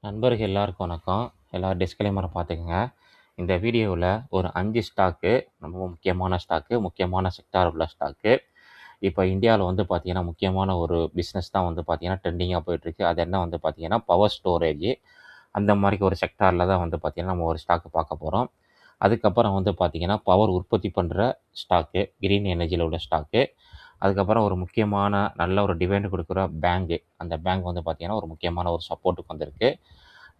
நண்பர்கள் எல்லாருக்கும் வணக்கம். எல்லாரும் டிஸ்க்ளைமரை பார்த்துக்கங்க. இந்த வீடியோவில் ஒரு 5 ஸ்டாக்கு, ரொம்ப முக்கியமான ஸ்டாக்கு, முக்கியமான செக்டார் உள்ள ஸ்டாக்கு. இப்போ இந்தியாவில் வந்து பார்த்தீங்கன்னா, முக்கியமான ஒரு பிஸ்னஸ் தான் வந்து பார்த்தீங்கன்னா ட்ரெண்டிங்காக போயிட்டுருக்கு. அது என்ன வந்து பார்த்தீங்கன்னா, பவர் ஸ்டோரேஜ். அந்த மாதிரி ஒரு செக்டாரில் தான் வந்து பார்த்தீங்கன்னா, நம்ம ஒரு ஸ்டாக்கு பார்க்க போகிறோம். அதுக்கப்புறம் வந்து பார்த்தீங்கன்னா, பவர் உற்பத்தி பண்ணுற ஸ்டாக்கு, கிரீன் எனர்ஜியில் உள்ள ஸ்டாக்கு. அதுக்கப்புறம் ஒரு முக்கியமான நல்ல ஒரு டிவிடெண்ட் கொடுக்குற பேங்க்கு. அந்த பேங்க் வந்து பார்த்தீங்கன்னா, ஒரு முக்கியமான ஒரு சப்போர்ட்டுக்கு வந்திருக்கு.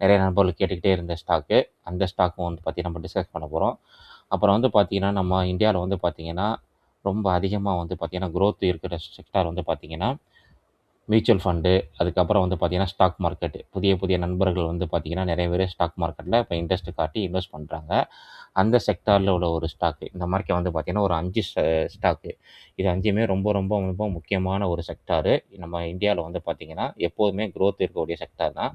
நிறைய நண்பர்கள் கேட்டுக்கிட்டே இருந்த ஸ்டாக்கு. அந்த ஸ்டாக்கும் வந்து பார்த்தீங்கன்னா, நம்ம டிஸ்கஸ் பண்ண போகிறோம். அப்புறம் வந்து பார்த்தீங்கன்னா, நம்ம இந்தியாவில் வந்து பார்த்தீங்கன்னா, ரொம்ப அதிகமாக வந்து பார்த்தீங்கன்னா, குரோத் இருக்கிற செக்டார் வந்து பார்த்தீங்கன்னா, மியூச்சுவல் ஃபண்டு, அதுக்கப்புறம் வந்து பார்த்தீங்கன்னா, ஸ்டாக் மார்க்கெட். புதிய புதிய நண்பர்கள் வந்து பார்த்தீங்கன்னா, நிறைய பேர் ஸ்டாக் மார்க்கெட்டில் இப்போ இன்ட்ரெஸ்ட் காட்டி இன்வெஸ்ட் பண்ணுறாங்க. அந்த செக்டாரில் உள்ள ஒரு ஸ்டாக்கு. இந்த மாரிக்கு வந்து பார்த்தீங்கன்னா, ஒரு 5 ஸ்டாக்கு. இது 5மே ரொம்ப ரொம்ப ரொம்ப முக்கியமான ஒரு செக்டாரு. நம்ம இந்தியாவில் வந்து பார்த்தீங்கன்னா, எப்போதுமே குரோத் இருக்கக்கூடிய செக்டார் தான்.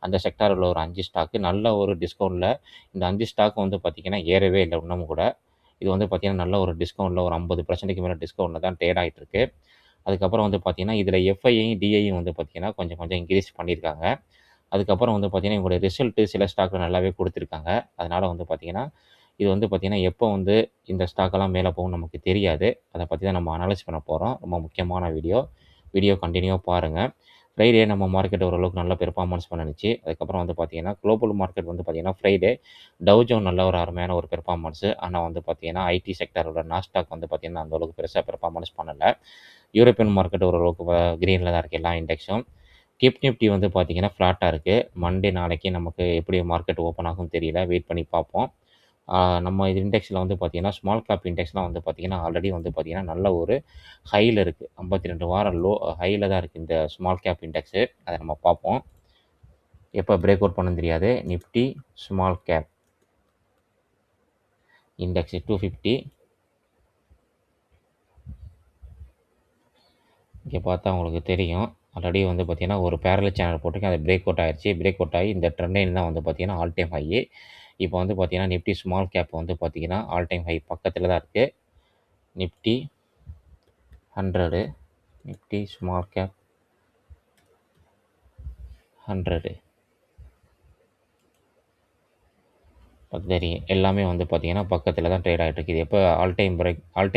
அந்த செக்டாரில் உள்ள ஒரு 5 ஸ்டாக்கு நல்ல ஒரு டிஸ்கவுண்ட்டில் இந்த 5 ஸ்டாக்கும் வந்து பார்த்தீங்கன்னா, ஏறவே இல்லை இன்னமும் கூட. இது வந்து பார்த்தீங்கன்னா, நல்ல ஒரு டிஸ்கவுண்ட்டில் ஒரு 50% மேலே டிஸ்கவுண்ட்டில் தான் ட்ரேட் ஆகிட்டுருக்கு. அதுக்கப்புறம் வந்து பார்த்தீங்கன்னா, இதில் எஃப்ஐயும், டிஐயும் வந்து பார்த்தீங்கன்னா, கொஞ்சம் கொஞ்சம் இன்க்ரீஸ் பண்ணியிருக்காங்க. அதுக்கப்புறம் வந்து பார்த்தீங்கன்னா, இவங்களுடைய ரிசல்ட்டு சில ஸ்டாக்ல நல்லாவே குடுத்துருக்காங்க. அதனால வந்து பார்த்தீங்கன்னா, இது வந்து பார்த்தீங்கன்னா, எப்போ வந்து இந்த ஸ்டாக்கெல்லாம் மேலே போகும்னு நமக்கு தெரியாது. அத பத்தி தான் நம்ம அனலைஸ் பண்ண போறோம். ரொம்ப முக்கியமான வீடியோ. வீடியோ கன்டினியூவா பாருங்க. ஃப்ரைடே நம்ம மார்க்கெட் ஓரளவுக்கு நல்ல பெர்ஃபார்மன்ஸ் பண்ணுனுச்சு. அதுக்கப்புறம் வந்து பார்த்தீங்கன்னா, குளோபல் மார்க்கெட் வந்து பார்த்தீங்கன்னா, ஃப்ரைடே டவ் ஜோன் நல்ல ஒரு அருமையான ஒரு பெர்ஃபார்மன்ஸு. ஆனா வந்து பார்த்தீங்கன்னா, ஐடி செக்டாரோட நாஸ்டாக் வந்து பார்த்தீங்கன்னா, அந்த அளவுக்கு பெருசா பெர்ஃபார்மன்ஸ் பண்ணல. யூரோப்பியன் மார்க்கெட் ஓரளவுக்கு கிரீன்ல தான் இருக்கு எல்லா இண்டெக்ஸும். நிஃப்டி வந்து பார்த்தீங்கன்னா, ஃப்ளாட்டா இருக்கு. மண்டே நாளைக்கு நமக்கு எப்படி மார்க்கெட் ஓப்பன் ஆகும்னு தெரியல. வெயிட் பண்ணி பார்ப்போம். நம்ம இது இண்டெக்ஸில வந்து பார்த்தீங்கன்னா, ஸ்மால் கேப் இண்டெக்ஸ்லாம் வந்து பார்த்தீங்கன்னா, ஆல்ரெடி வந்து பார்த்தீங்கன்னா, நல்ல ஒரு ஹைல இருக்கு. 52 வாரம் ஹைல தான் இருக்கு இந்த ஸ்மால் கேப் இண்டெக்ஸு. அத நம்ம பார்ப்போம். எப்போ பிரேக் அவுட் பண்ணும்னு தெரியாது. Nifty small cap index 250. இங்கே பார்த்தா உங்களுக்கு தெரியும். ஆல்ரெடி வந்து பார்த்தீங்கன்னா, ஒரு பேரலல் சேனல் போட்டிருக்கேன். அது பிரேக் அவுட் ஆயிருச்சு. பிரேக் அவுட் ஆகி இந்த ட்ரெண்ட் லைன் தான் வந்து பார்த்தீங்கன்னா, ஆல் டைம் ஹை. இப்போ வந்து பார்த்தீங்கன்னா, நிஃப்டி ஸ்மால் கேப் வந்து பார்த்தீங்கன்னா, ஆல் டைம் ஹை பக்கத்தில தான் இருக்கு. Nifty 100, Nifty small cap 100. தெரியும். எல்லாமே வந்து பார்த்தீங்கன்னா, பக்கத்தில தான் ட்ரேட் ஆகிட்டு இருக்கு. இது எப்போ ஆல்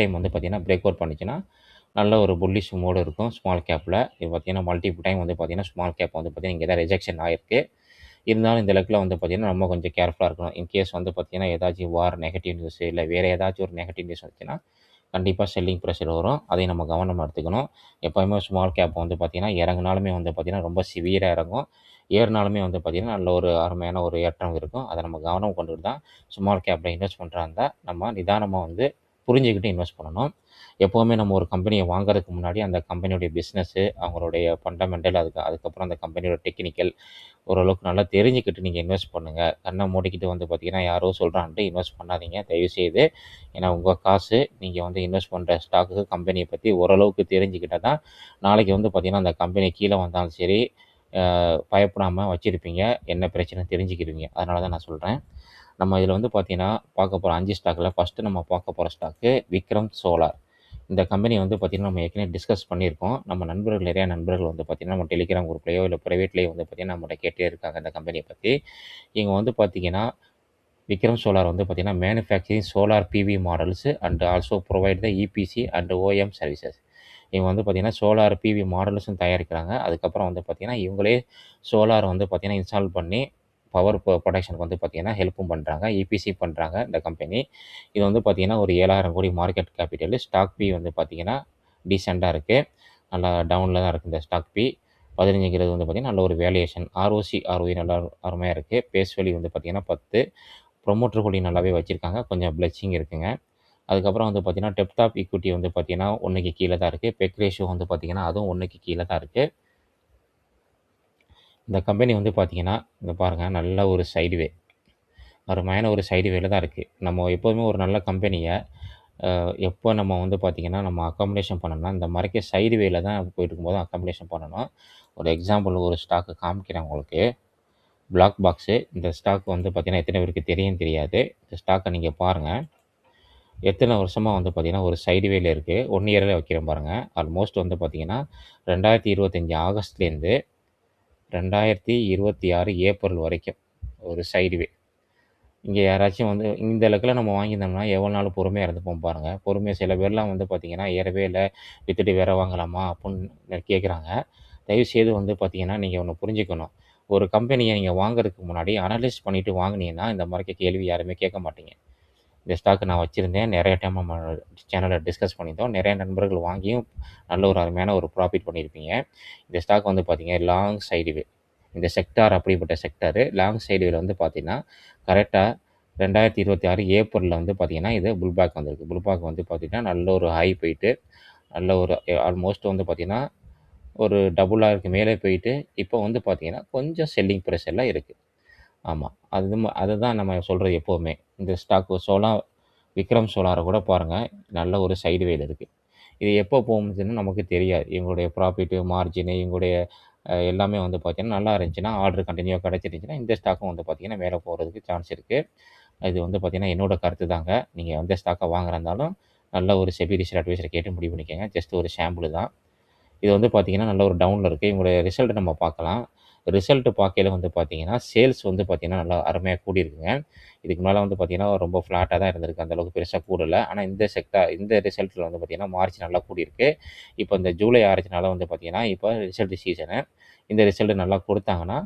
டைம் வந்து பார்த்தீங்கன்னா, பிரேக் அவுட் பண்ணுச்சுன்னா, நல்ல ஒரு புல்லிஷ் மோடு இருக்கும் ஸ்மால் கேப்பில. இது பார்த்தீங்கன்னா, மல்டிபிள் டைம் வந்து பார்த்தீங்கன்னா, ஸ்மால் கேப் வந்து பார்த்தீங்கன்னா, இங்கே தான் ரிஜெக்ஷன் ஆயிருக்கு. இருந்தாலும் இந்த லெக்கில வந்து பார்த்தீங்கன்னா, நம்ம கொஞ்சம் கேர்ஃபுல்லா இருக்கணும். இன்கேஸ் வந்து பார்த்தீங்கன்னா, ஏதாச்சும் நெகட்டிவ் நியூஸ் இல்ல வேற ஏதாச்சும் ஒரு நெகட்டிவ் நியூஸ் வந்துச்சுன்னா, கண்டிப்பா செல்லிங் ப்ரெஷர் வரும். அதையும் நம்ம கவனமா எடுத்துக்கணும். எப்பவுமே ஸ்மால் கேப் வந்து பார்த்தீங்கன்னா, இறங்குனாலுமே வந்து பார்த்தீங்கன்னா, ரொம்ப சிவியரா இறங்கும். ஏறுனாலுமே வந்து பார்த்தீங்கன்னா, நல்ல ஒரு அருமையான ஒரு ஏற்றம் இருக்கும். அத நம்ம கவனம் கொண்டுட்டு தான் ஸ்மால் கேப்ல இன்வெஸ்ட் பண்றதா இருந்தா, நம்ம நிதானமா வந்து புரிஞ்சுகிட்டு இன்வெஸ்ட் பண்ணணும். எப்பவுமே நம்ம ஒரு கம்பெனிய வாங்குறதுக்கு முன்னாடி அந்த கம்பெனியுடைய பிசினஸு, அவங்களுடைய ஃபண்டமெண்டல் அதுக்கப்புறம் அந்த கம்பெனியோட டெக்னிக்கல் ஓரளவுக்கு நல்லா தெரிஞ்சுக்கிட்டு நீங்க இன்வெஸ்ட் பண்ணுங்க. கண்ண மூடிக்கிட்டு வந்து பார்த்தீங்கன்னா, யாரோ சொல்றான்ட்டு இன்வெஸ்ட் பண்ணாதீங்க தயவுசெய்து. ஏன்னா உங்க காசு நீங்க வந்து இன்வெஸ்ட் பண்ற ஸ்டாக்கு, கம்பெனிய பத்தி ஓரளவுக்கு தெரிஞ்சுக்கிட்டா தான், நாளைக்கு வந்து பார்த்தீங்கன்னா, அந்த கம்பெனி கீழ வந்தாலும் சரி, பயப்படாம வச்சிருப்பீங்க. என்ன பிரச்சனைன்னு தெரிஞ்சுக்கிருவீங்க. அதனால தான் நான் சொல்றேன். நம்ம இதில வந்து பார்த்தீங்கன்னா, பார்க்க போற 5 ஸ்டாக்ல ஃபர்ஸ்ட்டு நம்ம பார்க்க போற ஸ்டாக்கு விக்ரம் சோலார். இந்த கம்பெனி வந்து பார்த்தீங்கன்னா, நம்ம ஏற்கனவே டிஸ்கஸ் பண்ணியிருக்கோம். நம்ம நண்பர்கள் நிறைய நண்பர்கள் வந்து பார்த்தீங்கன்னா, நம்ம டெலிகிராம் குரூப்லயோ இல்ல பிரைவேட்லயோ வந்து பார்த்தீங்கன்னா, நம்மட்ட கேட்டே இருக்காங்க இந்த கம்பெனிய பத்தி. இவங்க வந்து பார்த்தீங்கன்னா, விக்ரம் சோலார் வந்து பார்த்தீங்கன்னா, manufacturing solar PV models and also provide the EPC and OM services. இவங்க வந்து பார்த்தீங்கன்னா, சோலார் பிவி மாடல்ஸும் தயாரிக்கிறாங்க. அதுக்கப்புறம் வந்து பார்த்தீங்கன்னா, இவங்களே சோலார் வந்து பார்த்தீங்கன்னா, இன்ஸ்டால் பண்ணி பவர் ப்ரொடக்ஷனுக்கு வந்து பார்த்தீங்கன்னா, ஹெல்ப்பும் பண்றாங்க. இபிசி பண்றாங்க இந்த கம்பெனி. இது வந்து பார்த்தீங்கன்னா, ஒரு 7,000 கோடி மார்க்கெட் கேபிட்டலு. ஸ்டாக் பி வந்து பார்த்தீங்கன்னா, டீசென்ட்டா இருக்கு. நல்லா டவுன்ல தான் இருக்கு இந்த ஸ்டாக் பி. 15ங்கிறது வந்து பார்த்தீங்கன்னா, நல்ல ஒரு வேல்யூவேஷன். ஆர்ஓசி, ஆர்ஓஇ நல்லா அருமையா இருக்கு. பேஸ் வேல்யூ வந்து பார்த்தீங்கன்னா 10. ப்ரொமோட்டர் ஹோல்டிங் நல்லாவே வச்சிருக்காங்க. கொஞ்சம் பிளட்சிங் இருக்குங்க. அதுக்கப்புறம் வந்து பார்த்தீங்கன்னா, டெப்த் ஆஃப் ஈக்விட்டி வந்து பார்த்தீங்கன்னா, 1க்கு கீழ தான் இருக்கு. பெக் ரேஷியோ வந்து பார்த்தீங்கன்னா, அதுவும் 1க்கு கீழ தான் இருக்கு. இந்த கம்பெனி வந்து பார்த்தீங்கன்னா, இங்க பாருங்க நல்ல ஒரு சைட்வே. அருமையான ஒரு சைட்வேல தான் இருக்கு. நம்ம எப்போதுமே ஒரு நல்ல கம்பெனிய எப்போ நம்ம வந்து பார்த்தீங்கன்னா, நம்ம அக்காமடேஷன் பண்ணணும்னா, இந்த மாரிக்கு சைட்வேல தான் போயிட்டுருக்கும்போது அக்காமடேஷன் பண்ணணும். ஒரு எக்ஸாம்பிள் ஒரு ஸ்டாக்கு காமிக்கிறேன் உங்களுக்கு. Black box. இந்த ஸ்டாக் வந்து பார்த்தீங்கன்னா, எத்தன பேருக்கு தெரியும் தெரியாது. இந்த ஸ்டாக்க நீங்க பாருங்க. எத்தன வருஷமா வந்து பார்த்தீங்கன்னா, ஒரு சைட்வேல இருக்கு. 1 இயர்ல வைக்கிறேன் பாருங்க. ஆல்மோஸ்ட் வந்து பார்த்தீங்கன்னா, 2025 ஆகஸ்ட்லேருந்து 2026 ஏப்ரல் வரைக்கும் ஒரு சைடுவே. இங்கே யாராச்சும் வந்து இந்த லெக்கில் நம்ம வாங்கியிருந்தோம்னா எவ்வளோ நாள் பொறுமையாக இருந்துப்போம் பாருங்கள். பொறுமையாக சில பேர்லாம் வந்து பார்த்திங்கன்னா ஏறவே இல்லை, விற்றுட்டு வேற வாங்கலாமா அப்படின்னு கேட்குறாங்க. தயவுசெய்து வந்து பார்த்திங்கன்னா நீங்கள் ஒன்று புரிஞ்சுக்கணும். ஒரு கம்பெனியை நீங்கள் வாங்குறதுக்கு முன்னாடி அனலைஸ் பண்ணிவிட்டு வாங்கினீங்கன்னா இந்த மாதிரி கேள்வி யாருமே கேட்க மாட்டீங்க. இந்த ஸ்டாக் நான் வச்சுருந்தேன், நிறைய டைம் நம்ம சேனலில் டிஸ்கஸ் பண்ணியிருந்தோம், நிறைய நண்பர்கள் வாங்கியும் நல்ல ஒரு அருமையான ஒரு ப்ராஃபிட் பண்ணியிருப்பீங்க. இந்த ஸ்டாக் வந்து பார்த்திங்க லாங் சைடுவே, இந்த செக்டார் அப்படிப்பட்ட செக்டாரு லாங் சைடுவேல வந்து பார்த்திங்கன்னா கரெக்டாக 2026 ஏப்ரலில் வந்து பார்த்திங்கன்னா இது புல்பேக் வந்திருக்கு. புல்பேக் வந்து பார்த்திங்கன்னா நல்ல ஒரு ஹை போயிட்டு நல்ல ஒரு ஆல்மோஸ்ட் வந்து பார்த்திங்கன்னா ஒரு டபுளாக இருக்குது மேலே போயிட்டு இப்போ வந்து பார்த்திங்கன்னா கொஞ்சம் செல்லிங் ப்ரெஷரில் இருக்குது. ஆமாம், அதுதான் நம்ம சொல்கிறது எப்போவுமே. இந்த ஸ்டாக்கு விக்ரம் சோலாரை கூட பாருங்கள், நல்ல ஒரு சைடுவேல இருக்குது. இது எப்போ போகுதுன்னு நமக்கு தெரியாது. இவங்களுடைய ப்ராஃபிட்டு, மார்ஜினு, இவங்களுடைய எல்லாமே வந்து பார்த்திங்கன்னா நல்லா இருந்துச்சுன்னா, ஆர்டர் கண்டினியூவாக கிடச்சிருந்துச்சுன்னா இந்த ஸ்டாக்கும் வந்து பார்த்திங்கன்னா மேலே போகிறதுக்கு சான்ஸ் இருக்குது. இது வந்து பார்த்திங்கன்னா என்னோட கருத்து தாங்க. நீங்கள் எந்த ஸ்டாக்கை வாங்குறா இருந்தாலும் நல்ல ஒரு செபி ரிசர்ச் அட்வைசரை கேட்டு முடிவு பண்ணிக்கோங்க. ஜஸ்ட் ஒரு சாம்பிள் தான். இது வந்து பார்த்திங்கன்னா நல்ல ஒரு டவுனில் இருக்குது. இவங்களுடைய ரிசல்ட் நம்ம பார்க்கலாம். ரிசல்ட் பார்க்கையில வந்து பார்த்திங்கன்னா சேல்ஸ் வந்து பார்த்திங்கன்னா நல்லா அருமையாக கூடியிருக்குங்க. இதுக்கு மேலே வந்து பார்த்திங்கன்னா ரொம்ப ஃப்ளாட்டாக தான் இருந்திருக்கு, அந்தளவுக்கு பெருசாக கூடலை. ஆனால் இந்த ரிசல்ட்டில் வந்து பார்த்திங்கன்னா மார்ச் நல்லா கூடியிருக்கு. இப்போ இந்த ஜூலை ஆரம்பிச்சனால வந்து பார்த்திங்கன்னா இப்போ ரிசல்ட் சீசனு. இந்த ரிசல்ட் நல்லா கொடுத்தாங்கன்னா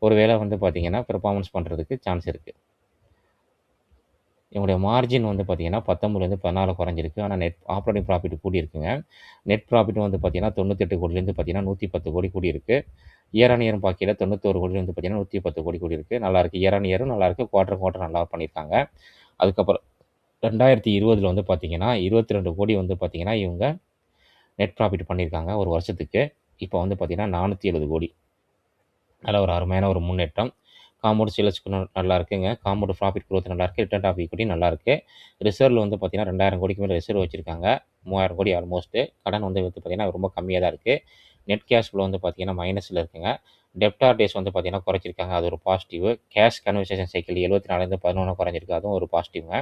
ஒரு வேளை வந்து பார்த்திங்கன்னா பெர்ஃபார்மன்ஸ் பண்ணுறதுக்கு சான்ஸ் இருக்குது. இவங்களுடைய மார்ஜின் வந்து பார்த்திங்கன்னா 19லேருந்து 14 குறைஞ்சிருக்கு. ஆனால் நெட் ஆப்ரேட்டிங் ப்ராஃபிட் கூடியிருக்குங்க. நெட் ப்ராஃபிட் வந்து பார்த்திங்கன்னா 98 கோடிலேருந்து பார்த்திங்கன்னா 110 கோடி கூடியிருக்கு. இயர் ஆன் இயரும் பார்க்கையில 91 கோடிலேருந்து பார்த்திங்கன்னா 110 கோடி கூடியிருக்கு. நல்லாயிருக்கு. இயர் ஆன் இயரும் நல்லாயிருக்கு. குவார்ட்டர் நல்லா பண்ணியிருக்காங்க. அதுக்கப்புறம் 2020 வந்து பார்த்திங்கன்னா 22 கோடி வந்து பார்த்திங்கன்னா இவங்க நெட் ப்ராஃபிட் பண்ணியிருக்காங்க ஒரு வருஷத்துக்கு. இப்போ வந்து பார்த்திங்கன்னா 470 கோடி. நல்ல ஒரு அருமையான ஒரு முன்னேற்றம். காம்பவுண்ட் சேல்ஸ்க்கு நல்லா இருக்குங்க. காம்பவுண்ட் ப்ராஃபிட் குரோத் நல்லாயிருக்கு. ரிட்டர்ன் ஆஃப் ஈக்விட்டி நல்லாயிருக்கு. ரிசர்வில் வந்து பார்த்திங்கன்னா 2000 கோடிக்கு மேலே ரிசர்வ் வச்சுருக்காங்க. 3000 கோடி ஆல்மோஸ்ட்டு. கடன் வந்து பார்த்திங்கன்னா ரொம்ப கம்மியாக தான் இருக்குது. நெட் கேஷ் ஃப்ளோ வந்து பார்த்திங்கன்னா மைனஸில் இருக்குங்க. டெப்டார் டேஸ் வந்து பார்த்திங்கன்னா குறைச்சிருக்காங்க, அது ஒரு பாசிட்டிவ். கேஷ் கன்வர்சேஷன் சைக்கிள் 74லேருந்து 11 குறைஞ்சிருக்கு, அதுவும் ஒரு பாசிட்டிவ்ங்க.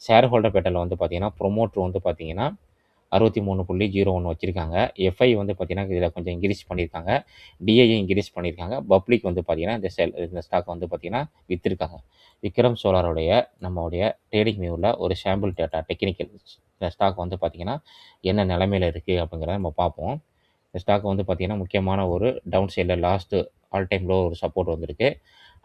ஷேர் ஹோல்டர் பேட்டர்ல வந்து பார்த்திங்கன்னா ப்ரொமோட்டர் வந்து பார்த்திங்கன்னா 63.01 வச்சுருக்காங்க. எஃப்ஐ வந்து பார்த்திங்கன்னா இதில் கொஞ்சம் இன்க்ரீஸ் பண்ணியிருக்காங்க. டிஐயை இன்க்ரீஸ் பண்ணியிருக்காங்க. பப்ளிக் வந்து பார்த்திங்கன்னா இந்த ஸ்டாக் வந்து பார்த்திங்கன்னா விற்றுருக்காங்க. விக்ரம் சோலாருடைய நம்மளுடைய ட்ரேடிங் வியூவில் ஒரு சாம்பிள் டேட்டா டெக்னிக்கல் இந்த ஸ்டாக் வந்து பார்த்திங்கன்னா என்ன நிலைமையில் இருக்குது அப்படிங்கிறத நம்ம பார்ப்போம். இந்த ஸ்டாக் வந்து பார்த்திங்கன்னா முக்கியமான ஒரு டவுன் சைடில் லாஸ்ட்டு ஆல் டைம் லோ ஒரு சப்போர்ட் வந்திருக்கு.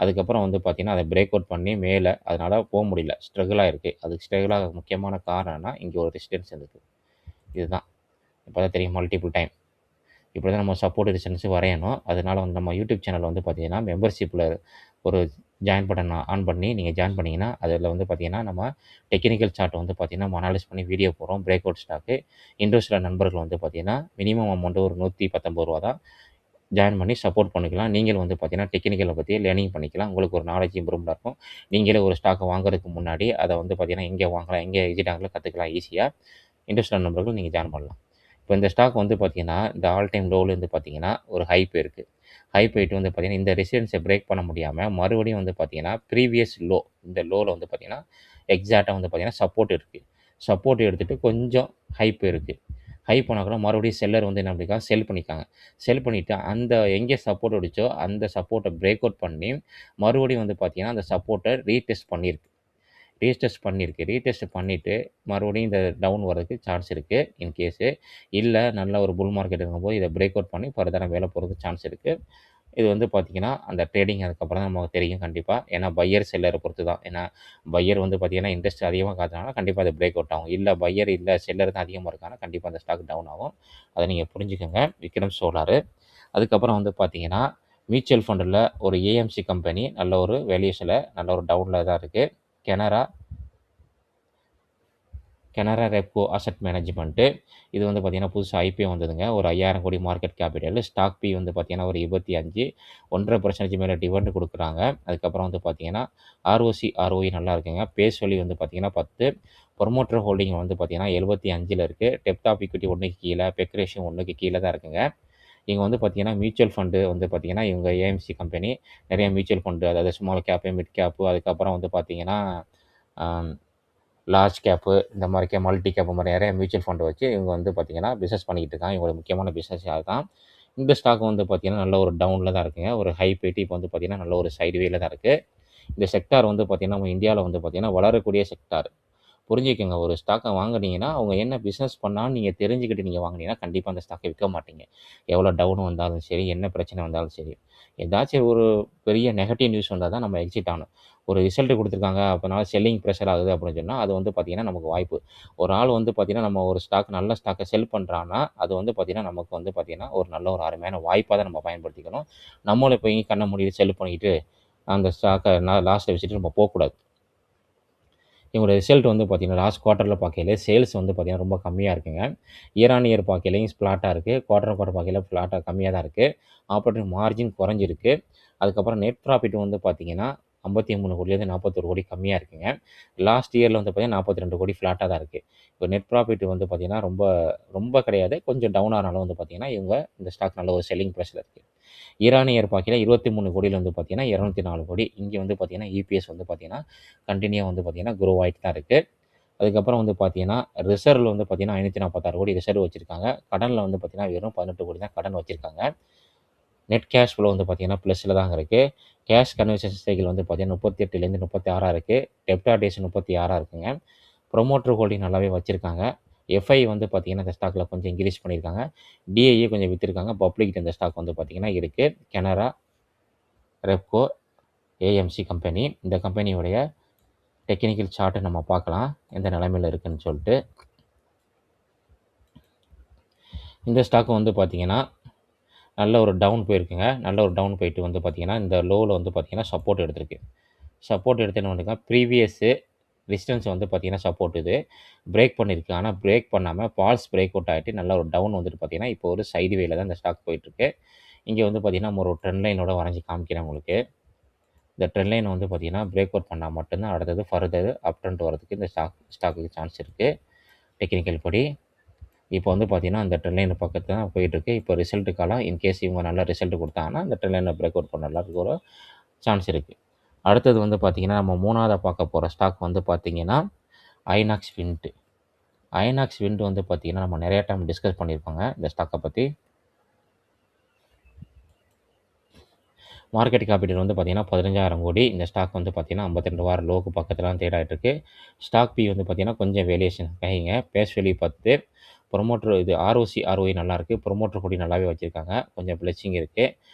அதுக்கப்புறம் வந்து பார்த்திங்கன்னா அதை பிரேக் அவுட் பண்ணி மேலே அதனால் போக முடியல, ஸ்ட்ரகிளாக இருக்குது. அதுக்கு ஸ்ட்ரகிளாக முக்கியமான காரணம்னா இங்கே ஒரு ரெசிஸ்டன்ஸ் இருக்குது. இதுதான் இப்போ தான் தெரியும், மல்டிபிள் டைம் இப்படி தான் நம்ம சப்போர்ட் ரெசிஸ்டன்ஸ் வரையணும். அதனால் வந்து நம்ம யூடியூப் சேனல் வந்து பார்த்திங்கன்னா மெம்பர்ஷிப்பில் ஒரு ஜாயின் பட்டன் ஆன் பண்ணி நீங்கள் ஜாயின் பண்ணிங்கன்னா அதில் வந்து பார்த்திங்கன்னா நம்ம டெக்னிக்கல் சார்ட் வந்து பார்த்திங்கன்னா நம்ம அனலைஸ் பண்ணி வீடியோ போகிறோம். பிரேக் அவுட் ஸ்டாக்கு இன்ட்ரெஸ்டில் நண்பர்கள் வந்து பார்த்திங்கன்னா மினிமம் அமௌண்ட்டு ஒரு 119 ரூபா தான். ஜாயின் பண்ணி சப்போர்ட் பண்ணிக்கலாம். நீங்களும் வந்து பார்த்திங்கன்னா டெக்னிக்கலை பற்றி லேர்னிங் பண்ணிக்கலாம். உங்களுக்கு ஒரு நாலேஜ் இம்ப்ரூவ்மெண்ட்டாக இருக்கும். நீங்களே ஒரு ஸ்டாக்கை வாங்குறதுக்கு முன்னாடி அதை வந்து பார்த்திங்கன்னா எங்கே வாங்கலாம், எங்கே எக்ஸிட் ஆகலாம் கற்றுக்கலாம் ஈஸியாக. இன்ட்ரெஸ்டான நண்பர்கள் நீங்கள் ஜாயின் பண்ணலாம். இப்போ இந்த ஸ்டாக் வந்து பார்த்திங்கன்னா இந்த ஆல் டைம் லோவிலேருந்து பார்த்திங்கன்னா ஒரு ஹை போயிருக்கு. ஹை போயிட்டு வந்து பார்த்திங்கன்னா இந்த ரெசிஸ்டன்ஸை பிரேக் பண்ண முடியாமல் மறுபடியும் வந்து பார்த்திங்கன்னா ப்ரீவியஸ் லோ, இந்த லோவில் வந்து பார்த்திங்கன்னா எக்ஸாக்டாக வந்து பார்த்திங்கன்னா சப்போர்ட் இருக்குது. சப்போர்ட் எடுத்துகிட்டு கொஞ்சம் ஹை போயிருக்கு. ஹை போனால் கூட மறுபடியும் செல்லர் வந்து என்ன பண்ணியிருக்காங்க, செல் பண்ணியிருக்காங்க. செல் பண்ணிவிட்டு அந்த எங்கே சப்போர்ட் அடிச்சோ அந்த சப்போர்ட்டை பிரேக் அவுட் பண்ணி மறுபடியும் வந்து பார்த்திங்கன்னா அந்த சப்போர்ட்டை ரீடெஸ்ட் பண்ணியிருக்கு. ரீடெஸ்ட் பண்ணிவிட்டு மறுபடியும் இந்த டவுன் வரதுக்கு சான்ஸ் இருக்குது. இன்கேஸு இல்லை நல்ல ஒரு புல் மார்க்கெட் இருக்கும்போது இதை பிரேக் அவுட் பண்ணி ஃபர்தராக மேலே போகிறதுக்கு சான்ஸ் இருக்குது. இது வந்து பார்த்திங்கன்னா அந்த ட்ரேடிங் அதுக்கப்புறம் தான் நமக்கு தெரியும் கண்டிப்பாக. ஏன்னா பையர் செல்லரை பொறுத்து தான். ஏன்னா பையர் வந்து பார்த்திங்கன்னா இன்ட்ரெஸ்ட் அதிகமாக காட்டுறதுனால கண்டிப்பாக அது பிரேக் அவுட் ஆகும். இல்லை பையர் இல்லை செல்லர் தான் அதிகமாக இருக்காங்கன்னா கண்டிப்பாக அந்த ஸ்டாக் டவுன் ஆகும். அதை நீங்கள் புரிஞ்சுக்கோங்க. விக்ரம் சோலாரு. அதுக்கப்புறம் வந்து பார்த்திங்கன்னா மியூச்சுவல் ஃபண்டில் ஒரு ஏஎம்சி கம்பெனி நல்ல ஒரு வேல்யூஷனில் நல்ல ஒரு டவுனில் தான் இருக்குது. Canara Repco asset management. இது வந்து பார்த்திங்கன்னா புதுசாக ஐபிஓ வந்ததுங்க. ஒரு 5000 கோடி மார்க்கெட் கேபிட்டல். ஸ்டாக் பி வந்து பார்த்திங்கன்னா ஒரு 25, 1.5% மேலே டிவிடெண்ட் கொடுக்குறாங்க. அதுக்கப்புறம் வந்து பார்த்திங்கன்னா ஆர்ஓசி, ஆர்ஓஇ நல்லா இருக்குங்க. பேஸ் வேல்யூ வந்து பார்த்திங்கன்னா 10. ப்ரொமோட்டர் ஹோல்டிங் வந்து பார்த்திங்கன்னா 75ல் இருக்குது. டெப்ட் ஆஃப் ஈக்விட்டி 1க்கு கீழே, பெக் ரேஷியோ 1க்கு கீழே தான் இருக்குங்க. இவங்க வந்து பார்த்திங்கன்னா மியூச்சுவல் ஃபண்டு வந்து பார்த்திங்கன்னா இவங்க ஏஎம்சி கம்பெனி நிறைய மியூச்சுவல் ஃபண்டு, அதாவது ஸ்மால் கேப்பு, மிட் கேப்பு, அதுக்கப்புறம் வந்து பார்த்திங்கன்னா லார்ஜ் கேப்பு, இந்த மாதிரி மல்டி கேப்பு மாதிரி நிறைய மியூச்சுவல் ஃபண்டு வச்சு இவங்க வந்து பார்த்திங்கன்னா பிஸ்னஸ் பண்ணிக்கிட்டு இருக்காங்க. இவங்களோட முக்கியமான பிஸ்னஸ் அதுதான். இந்த ஸ்டாக் வந்து பார்த்தீங்கன்னா, நல்ல ஒரு டவுன்ல தான் இருக்குங்க. ஒரு ஹை போயிட்டு இப்போ வந்து பார்த்தீங்கன்னா, நல்ல ஒரு சைடு வேல தான் இருக்கு. இந்த செக்டார் வந்து பார்த்தீங்கன்னா, நம்ம இந்தியாவில வந்து பார்த்தீங்கன்னா, வளரக்கூடிய செக்டார். புரிஞ்சுக்கங்க. ஒரு ஸ்டாக்க வாங்குனீங்கன்னா, அவங்க என்ன பிசினஸ் பண்ணான்னு நீங்க தெரிஞ்சுக்கிட்டு நீங்க வாங்குனீங்கன்னா, கண்டிப்பா அந்த ஸ்டாக்க விக்க மாட்டீங்க. எவ்வளோ டவுன் வந்தாலும் சரி, என்ன பிரச்சனை வந்தாலும் சரி. ஏதாச்சும் ஒரு பெரிய நெகட்டிவ் நியூஸ் வந்தா தான் நம்ம எக்ஸிட் ஆகணும். ஒரு ரிசல்ட் குடுத்துருக்காங்க, அப்பனால செல்லிங் பிரஷர் ஆகுது அப்படின்னு சொன்னா, அது வந்து பார்த்தீங்கன்னா, நமக்கு வாய்ப்பு. ஒரு ஆள் வந்து பார்த்தீங்கன்னா, நம்ம ஒரு ஸ்டாக் நல்ல ஸ்டாக்க செல் பண்றான்னா, அது வந்து பார்த்தீங்கன்னா, நமக்கு வந்து பார்த்தீங்கன்னா, ஒரு நல்ல ஒரு அருமையான வாய்ப்பா தான் நம்ம பயன்படுத்திக்கணும். நம்மளும் போய் கண்ண மூடிட்டு செல் பண்ணிக்கிட்டு, அந்த ஸ்டாக்க லாஸ்ட்ல வச்சுட்டு நம்ம போக்கூடாது. இவங்களோட ரிசல்ட் வந்து பார்த்தீங்கன்னா, லாஸ்ட் குவார்ட்டர்ல பார்க்கையில சேல்ஸ் வந்து பார்த்தீங்கன்னா, ரொம்ப கம்மியா இருக்குங்க. இயர் ஆன் இயர் பார்க்கையிலயும் ஃப்ளாட்டா இருக்கு. குவார்ட்டர் ஆன் குவார்ட்டர் பார்க்கையில ஃப்ளாட்டா கம்மியா தான் இருக்கு. ஆப்பரேட்டிங் மார்ஜின் குறைஞ்சிருக்கு. அதுக்கப்புறம் நெட் ப்ராஃபிட் வந்து பார்த்தீங்கன்னா, 53 கோடிலேருந்து 41 கோடி கம்மியா இருக்குங்க. லாஸ்ட் இயர்ல வந்து பார்த்தீங்கன்னா, 42 கோடி ஃப்ளாட்டா தான் இருக்கு. இப்போ நெட் ப்ராஃபிட் வந்து பார்த்தீங்கன்னா, ரொம்ப ரொம்ப கிடையாது. கொஞ்சம் டவுன் ஆனாலும் வந்து பார்த்தீங்கன்னா, இவங்க இந்த ஸ்டாக் நல்ல ஒரு செல்லிங் ப்ரைஸ்ல இருக்கு. இயர் ஆன் இயர் பார்க்கையில 23 கோடியில வந்து பார்த்தீங்கன்னா, 204 கோடி. இங்க வந்து பார்த்தீங்கன்னா, இபிஎஸ் வந்து பார்த்தீங்கன்னா, கன்டினியூவா வந்து பார்த்தீங்கன்னா, குரோ ஆயிட்டு தான் இருக்கு. அதுக்கப்புறம் வந்து பார்த்தீங்கன்னா, ரிசர்வ்ல வந்து பார்த்தீங்கன்னா, 546 கோடி ரிசர்வ் வச்சிருக்காங்க. கடன்ல வந்து பார்த்தீங்கன்னா, வெறும் 18 கோடி தான் கடன் வச்சிருக்காங்க. நெட் கேஷ் ஃப்ளோ வந்து பார்த்தீங்கன்னா, ப்ளஸ்ல தாங்க இருக்கு. கேஷ் கன்வர்ஷன் சைக்கிள் வந்து பார்த்தீங்கன்னா, 38லேருந்து 36 இருக்கு. டெப்டார் டேஸ் 36 இருக்குங்க. ப்ரொமோட்டர் ஹோல்டிங் நல்லாவே வச்சிருக்காங்க. எஃப்ஐ வந்து பார்த்தீங்கன்னா, இந்த ஸ்டாக்ல கொஞ்சம் இன்கிரீஸ் பண்ணியிருக்காங்க. டிஐஏ கொஞ்சம் வித்திருக்காங்க. பப்ளிக் இந்த ஸ்டாக் வந்து பார்த்தீங்கன்னா இருக்கு. Canara, Repco, AMC company. இந்த கம்பெனியுடைய டெக்னிக்கல் சார்ட்ட நம்ம பார்க்கலாம். எந்த நிலைமையில இருக்குன்னு சொல்ட்டு. இந்த ஸ்டாக் வந்து பார்த்தீங்கன்னா, நல்ல ஒரு டவுன் போயிருக்குங்க. நல்ல ஒரு டவுன் போயிட்டு வந்து பார்த்தீங்கன்னா, இந்த லோல வந்து பார்த்தீங்கன்னா, சப்போர்ட் எடுத்திருக்கு. சப்போர்ட் எடுத்து என்ன பண்ணிருக்கா, ப்ரீவியஸு ரெசிஸ்டன்ஸ் வந்து பார்த்தீங்கன்னா, சப்போர்ட் இது. பிரேக் பண்ணியிருக்கு. ஆனா பிரேக் பண்ணாம ஃபால்ஸ் பிரேக் அவுட் ஆயிட்டு நல்ல ஒரு டவுன் வந்துட்டு பார்த்தீங்கன்னா, இப்போ ஒரு சைடு வேல தான் இந்த ஸ்டாக் போயிட்டுருக்கு. இங்க வந்து பார்த்தீங்கன்னா, நம்ம ஒரு ட்ரெண்ட் லைனோட வரைஞ்சு காமிக்கிறேன் உங்களுக்கு. இந்த ட்ரெண்ட் லைன் வந்து பார்த்தீங்கன்னா, பிரேக் அவுட் பண்ணா மட்டும் தான் அடுத்தது ஃபர்தர் அப் ட்ரெண்ட் வரதுக்கு இந்த ஸ்டாக்குக்கு சான்ஸ் இருக்கு. டெக்னிக்கல் படி. இப்போ வந்து பார்த்தீங்கன்னா, அந்த ட்ரெண்ட் லைன் பக்கத்துல தான் போயிட்டுருக்கு. இப்போ ரிசல்ட் காலம் இன்கேஸ் இவங்க நல்ல ரிசல்ட் குடுத்தாங்கன்னா, அந்த ட்ரெண்ட் லைன பிரேக் அவுட் பண்ணறதுக்கு ஒரு சான்ஸ் இருக்கு. அடுத்தது வந்து பார்த்தீங்கன்னா, நம்ம 3வதா பார்க்க போற ஸ்டாக் வந்து பார்த்தீங்கன்னா, ஐநாக்ஸ் விண்ட். ஐநாக்ஸ் விண்ட் வந்து பார்த்தீங்கன்னா, நம்ம நெறைய டைம் டிஸ்கஸ் பண்ணியிருக்கோங்க, இந்த ஸ்டாக்க பத்தி. மார்க்கெட் கேபிட்டல் வந்து பார்த்தீங்கன்னா, 15,000 கோடி. இந்த ஸ்டாக் வந்து பார்த்தீங்கன்னா, 52 வார லோக்கு பக்கத்துல தான் ட்ரேட் ஆயிட்டு இருக்கு. ஸ்டாக் பி வந்து பார்த்தீங்கன்னா, கொஞ்சம் வேலியேஷன் ஹைங்க. Face value 10. ப்ரொமோட்டர் இது ஆர்ஓசி, ஆர்ஓஇ நல்லாயிருக்கு. ப்ரொமோட்டர் கூடி நல்லாவே வச்சிருக்காங்க. கொஞ்சம் பிளெச்சிங் இருக்கு.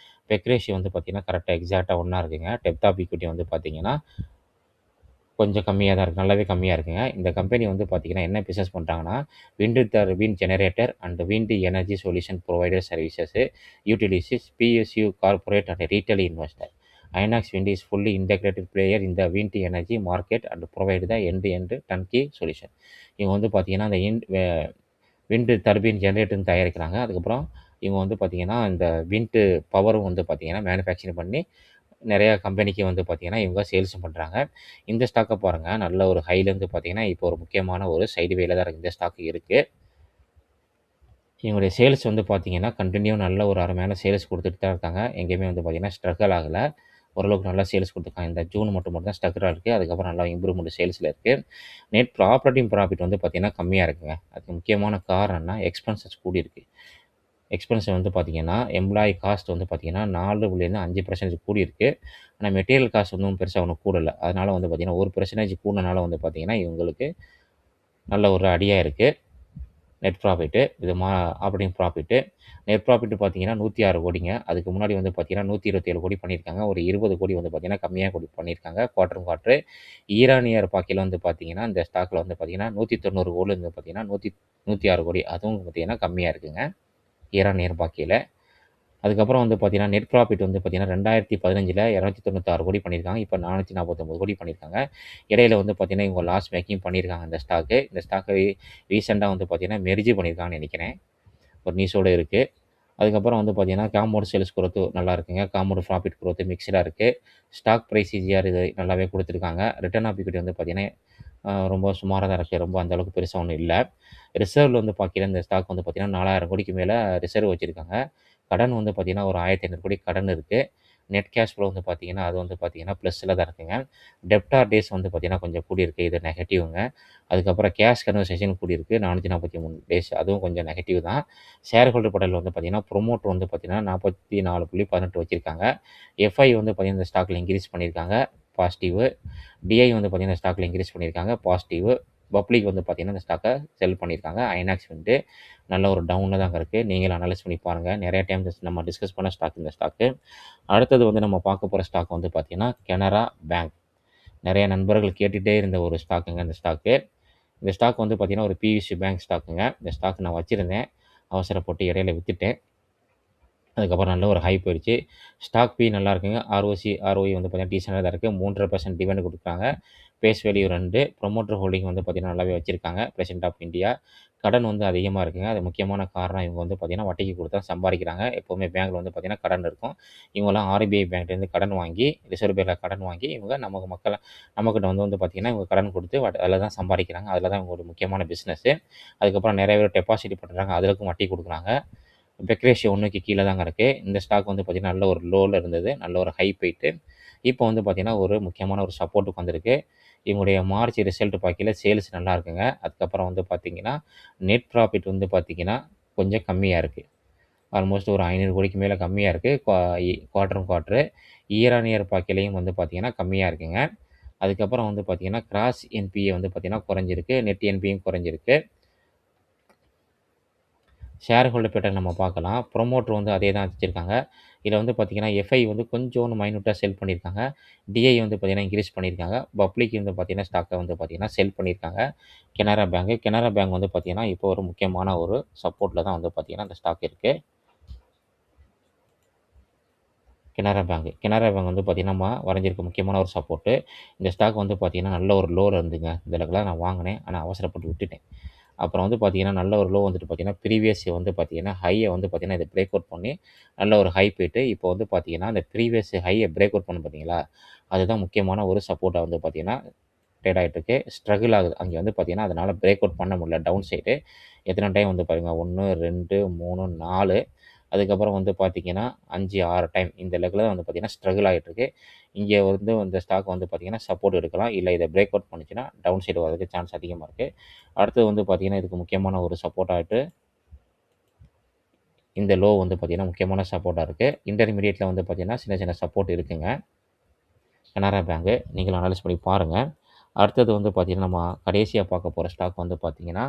பெக் ரேஷியோ வந்து பார்த்தீங்கன்னா, கரெக்ட்டா எக்ஸாக்ட்டா ஒண்ணா இருக்குங்க. டெப்த் ஆஃப் ஈக்விட்டி வந்து பார்த்தீங்கன்னா, கொஞ்சம் கம்மியா தான் இருக்கு. நல்லாவே கம்மியா இருக்குங்க. இந்த கம்பெனி வந்து பார்த்தீங்கன்னா, என்ன பிசினஸ் பண்றாங்கன்னா, wind turbine generator and wind energy solution provider services, utilities, PSU corporate and retail investor. Inox wind is fully integrated player in the wind energy market and provide the end end turnkey solution. இவங்க வந்து பார்த்தீங்கன்னா, அந்த wind turbine ஜெனரேட்டர்ன்னு தயாரிக்கிறாங்க. அதுக்கப்புறம் இவங்க வந்து பார்த்தீங்கன்னா, இந்த விண்ட் பவரும் வந்து பார்த்தீங்கன்னா, மேனுஃபேக்சரிங் பண்ணி நெறையா கம்பெனிக்கு வந்து பார்த்தீங்கன்னா, இவங்க சேல்ஸும் பண்றாங்க. இந்த ஸ்டாக்க பாருங்க, நல்ல ஒரு ஹைலேருந்து பார்த்தீங்கன்னா, இப்போ ஒரு முக்கியமான ஒரு சைடு வேல தான் இந்த ஸ்டாக் இருக்கு. இவங்களுடைய சேல்ஸ் வந்து பார்த்தீங்கன்னா, கன்டினியூ நல்ல ஒரு அருமையான சேல்ஸ் குடுத்துட்டு தான் இருக்காங்க. எங்கேயுமே வந்து பார்த்தீங்கன்னா, ஸ்ட்ரகிள் ஆகல. ஓரளவுக்கு நல்லா சேல்ஸ் குடுத்துருக்காங்க. இந்த ஜூன் மட்டும் தான் ஸ்ட்ரகிளா இருக்கு. அதுக்கப்புறம் நல்லா இம்ப்ரூவ்மெண்ட் சேல்ஸ்ல இருக்கு. நெட் ஆப்பரேட்டிங் ப்ராஃபிட் வந்து பார்த்தீங்கன்னா, கம்மியா இருக்குங்க. அதுக்கு முக்கியமான காரணம் என்ன, எக்ஸ்பென்சஸ் கூடியிருக்கு. எக்ஸ்பென்ஸ் வந்து பார்த்தீங்கன்னா, எம்ப்ளாயி காஸ்ட் வந்து பார்த்தீங்கன்னா, 4லேருந்து 5% கூடியிருக்கு. ஆனா மெட்டீரியல் காஸ்ட் ஒண்ணும் பெருசா ஒண்ணும் கூடல. அதனால வந்து பார்த்தீங்கன்னா, 1% கூடுனனால வந்து பார்த்தீங்கன்னா, இவங்களுக்கு நல்ல ஒரு அடியா இருக்கு. Net profit. இது ஆப்பரேட்டிங் ப்ராஃபிட்டு. நெட் ப்ராஃபிட் பார்த்தீங்கன்னா, 106 கோடிங்க. அதுக்கு முன்னாடி வந்து பார்த்தீங்கன்னா, 127 கோடி பண்ணியிருக்காங்க. ஒரு 20 கோடி வந்து பார்த்தீங்கன்னா, கம்மியா பண்ணியிருக்காங்க. குவார்ட்டர். இயர் ஆன் இயர் பார்க்கையில வந்து பார்த்தீங்கன்னா, இந்த ஸ்டாக்ல வந்து பார்த்தீங்கன்னா, 190 கோடிலேருந்து பார்த்தீங்கன்னா, 106 கோடி. அதுவும் பார்த்தீங்கன்னா, கம்மியா இருக்குங்க. இயர் ஆன் இயர் பார்க்கையில. அதுக்கப்புறம் வந்து பார்த்தீங்கன்னா, நெட் ப்ராஃபிட் வந்து பார்த்தீங்கன்னா, 2015ல 296 கோடி பண்ணியிருக்காங்க. இப்ப 449 கோடி பண்ணியிருக்காங்க. இடையில வந்து பார்த்தீங்கன்னா, இவங்க லாஸ் மேக்கிங் பண்ணியிருக்காங்க இந்த ஸ்டாக்கு. இந்த ஸ்டாக்க ரீசென்ட்டா வந்து பார்த்தீங்கன்னா, மெர்ஜ் பண்ணியிருக்காங்கன்னு நெனைக்கிறேன். ஒரு நியூஸோட இருக்கு. அதுக்கப்புறம் வந்து பார்த்தீங்கன்னா, காம்பவுண்ட் சேல்ஸ் குரோத் நல்லா இருக்குங்க. காம்பவுண்ட் ப்ராஃபிட் குரோத் மிக்ஸ்டா இருக்கு. ஸ்டாக் பிரைஸ் இஜிஆர் இது நல்லாவே குடுத்துருக்காங்க. ரிட்டர்ன் ஆஃப் ஈக்விட்டி வந்து பார்த்தீங்கன்னா, ரொம்ப சுமாரா தான் இருக்கு. ரொம்ப அந்த அளவுக்கு பெருசா ஒண்ணும் இல்ல. ரிசர்வ்ல வந்து பார்க்கையில இந்த ஸ்டாக் வந்து பார்த்தீங்கன்னா, 4,000 கோடிக்கு மேல ரிசர்வ் வச்சிருக்காங்க. கடன் வந்து பார்த்தீங்கன்னா, ஒரு 1,500 கோடி கடன் இருக்கு. நெட் கேஷ் ஃப்ளோ வந்து பார்த்தீங்கன்னா, அது வந்து பார்த்தீங்கன்னா ப்ளஸ்ஸில தான் இருக்குங்க. டெப்டார் டேஸ் வந்து பார்த்தீங்கன்னா கொஞ்சம் கூடியிருக்கு. இது நெகட்டிவ்ங்க. அதுக்கப்புறம் கேஷ் கன்வர்சேஷன் கூடியிருக்கு 443 டேஸ். அதுவும் கொஞ்சம் நெகட்டிவ் தான். ஷேர் ஹோல்டர் பட்டியல் வந்து பார்த்தீங்கன்னா, ப்ரொமோட்டர் வந்து பார்த்தீங்கன்னா 44.18 வச்சிருக்காங்க. எஃப்ஐ வந்து பார்த்தீங்கன்னா, இந்த ஸ்டாக்ல இன்கிரீஸ் பண்ணியிருக்காங்க. பாசிட்டிவ். டிஐ வந்து பார்த்தீங்கன்னா, ஸ்டாக்ல இன்கிரீஸ் பண்ணியிருக்காங்க. பாசிட்டிவ். பப்ளிக் வந்து பார்த்தீங்கன்னா, இந்த ஸ்டாக்கை செல் பண்ணியிருக்காங்க. ஐநாக்ஸ் வந்து நல்ல ஒரு டவுன்ல தாங்க இருக்குது. நீங்களும் அனலைஸ் பண்ணி பாருங்கள். நிறைய டைம் நம்ம டிஸ்கஸ் பண்ண ஸ்டாக் இந்த ஸ்டாக்கு. அடுத்தது வந்து நம்ம பார்க்க போகிற ஸ்டாக் வந்து பார்த்தீங்கன்னா, கனரா பேங்க். நிறைய நண்பர்கள் கேட்டுகிட்டே இருந்த ஒரு ஸ்டாக்குங்க இந்த ஸ்டாக்கு. இந்த ஸ்டாக் வந்து பார்த்தீங்கன்னா, ஒரு பிவிசி பேங்க் ஸ்டாக்குங்க. இந்த ஸ்டாக் நான் வச்சுருந்தேன். அவசரப்பட்டு இடையில வித்துட்டேன். அதுக்கப்புறம் நல்ல ஒரு ஹை போயிடுச்சு. ஸ்டாக் பி நல்லா இருக்குங்க. ஆர்ஓசி, ஆர்ஓஇ வந்து பார்த்தீங்கன்னா டீசென்ட்டாக தான் இருக்குது. 3.5% டிவிடெண்ட் கொடுக்குறாங்க. Base value 2. ப்ரொமோட்டர் ஹோல்டிங் வந்து பார்த்தீங்கன்னா நல்லாவே வச்சிருக்காங்க. President of India. கடன் வந்து அதிகமாக இருக்குங்க. அது முக்கியமான காரணம் இவங்க வந்து பார்த்தீங்கன்னா வட்டிக்கு கொடுத்தா சம்பாதிக்கிறாங்க. எப்போவுமே பேங்க்ல வந்து பார்த்தீங்கன்னா கடன் இருக்கும். இவங்கலாம் ஆர்பிஐ பேங்க்லேருந்து கடன் வாங்கி, ரிசர்வ் பேங்க்ல கடன் வாங்கி இவங்க நம்மக்கிட்ட வந்து பார்த்தீங்கன்னா இவங்க கடன் கொடுத்து அதில தான் சம்பாதிக்கிறாங்க. அதில தான் இவங்களோட முக்கியமான பிஸ்னஸ்ஸு. அதுக்கப்புறம் நிறைய பேர் டெபாசிட் பண்ணுறாங்க. அதுக்கும் வட்டி கொடுக்குறாங்க. பெக் ரேஷியோ 1க்கு கீழ தாங்க இருக்கு. இந்த ஸ்டாக் வந்து பார்த்தீங்கன்னா, நல்ல ஒரு லோல இருந்தது. நல்ல ஒரு ஹை போயிட்டு, இப்போ வந்து பார்த்தீங்கன்னா, ஒரு முக்கியமான ஒரு சப்போர்ட்டுக்கு வந்திருக்கு. இவங்களுடைய மார்ச் ரிசல்ட் பார்க்கையில சேல்ஸ் நல்லா இருக்குங்க. அதுக்கப்புறம் வந்து பார்த்தீங்கன்னா, நெட் ப்ராஃபிட் வந்து பார்த்தீங்கன்னா, கொஞ்சம் கம்மியா இருக்கு. ஆல்மோஸ்ட் ஒரு 500 கோடிக்கு மேல கம்மியா இருக்கு. குவார்ட்டர் இயர் ஆன் இயர் பார்க்கையிலயும் வந்து பார்த்தீங்கன்னா, கம்மியா இருக்குங்க. அதுக்கப்புறம் வந்து பார்த்தீங்கன்னா, கிராஸ் என்பிஏ வந்து பார்த்தீங்கன்னா குறைஞ்சிருக்கு. நெட் என்பியும் குறைஞ்சிருக்கு. ஷேர் ஹோல்டர் பேட்டர்ன் நம்ம பார்க்கலாம். ப்ரொமோட்டர் வந்து அதே தான் வச்சிருக்காங்க. இதில வந்து பார்த்தீங்கன்னா, எஃப்ஐ வந்து கொஞ்சோண்டு மைனூட்டா செல் பண்ணியிருக்காங்க. டிஐ வந்து பார்த்தீங்கன்னா, இன்கிரீஸ் பண்ணியிருக்காங்க. பப்ளிக் வந்து பார்த்தீங்கன்னா, ஸ்டாக்க வந்து பார்த்தீங்கன்னா, செல் பண்ணியிருக்காங்க. கனரா பேங்க் வந்து பார்த்தீங்கன்னா, இப்போ ஒரு முக்கியமான ஒரு சப்போர்ட்ல தான் வந்து பார்த்தீங்கன்னா, அந்த ஸ்டாக் இருக்கு. கனரா பேங்க் வந்து பார்த்தீங்கன்னா, நம்ம வரைஞ்சிருக்க முக்கியமான ஒரு சப்போர்ட்டு. இந்த ஸ்டாக் வந்து பார்த்தீங்கன்னா, நல்ல ஒரு லோல இருந்துங்க. இந்த இடத்துல நான் வாங்கினேன். ஆனா அவசரப்பட்டு விட்டுட்டேன். அப்புறம் வந்து பார்த்தீங்கன்னா, நல்ல ஒரு லோ வந்துட்டு பார்த்தீங்கன்னா, ப்ரீவியஸ் வந்து பார்த்தீங்கன்னா, ஹைய வந்து பார்த்தீங்கன்னா, இத பிரேக் அவுட் பண்ணி நல்ல ஒரு ஹை போயிட்டு, இப்போ வந்து பார்த்தீங்கன்னா, அந்த ப்ரீவியஸ் ஹைய பிரேக் அவுட் பண்ணும் பார்த்தீங்களா? அதுதான் முக்கியமான ஒரு சப்போர்ட்டா வந்து பார்த்தீங்கன்னா, ட்ரேட் ஆயிட்டு இருக்கு. ஸ்ட்ரகிள் ஆகுது. அங்கே வந்து பார்த்தீங்கன்னா, அதனால பிரேக் அவுட் பண்ண முடியல டவுன் சைடு. எத்தன டைம் வந்து பாருங்க 1, 2, 3, 4 அதுக்கப்புறம் வந்து பார்த்தீங்கன்னா, 5, 6 டைம் இந்த லெக்ல தான் வந்து பார்த்தீங்கன்னா, ஸ்ட்ரகிள் ஆயிட்டு இருக்கு. இங்கே வந்து இந்த ஸ்டாக் வந்து பார்த்தீங்கன்னா, சப்போர்ட் எடுக்கலாம். இல்ல இத பிரேக் அவுட் பண்ணுச்சுன்னா, டவுன் சைடு வரதுக்கு சான்ஸ் அதிகமா இருக்கு. அடுத்தது வந்து பார்த்தீங்கன்னா, இதுக்கு முக்கியமான ஒரு சப்போர்ட் ஆயிட்டு இந்த லோ வந்து பார்த்தீங்கன்னா, முக்கியமான சப்போர்ட்டா இருக்கு. இன்டர்மீடியேட்ல வந்து பார்த்தீங்கன்னா, சின்ன சின்ன சப்போர்ட் இருக்குங்க. கனரா பேங்க் நீங்களும் அனலைஸ் பண்ணி பாருங்க. அடுத்தது வந்து பார்த்தீங்கன்னா, நம்ம கடைசியா பார்க்க போற ஸ்டாக் வந்து பார்த்தீங்கன்னா,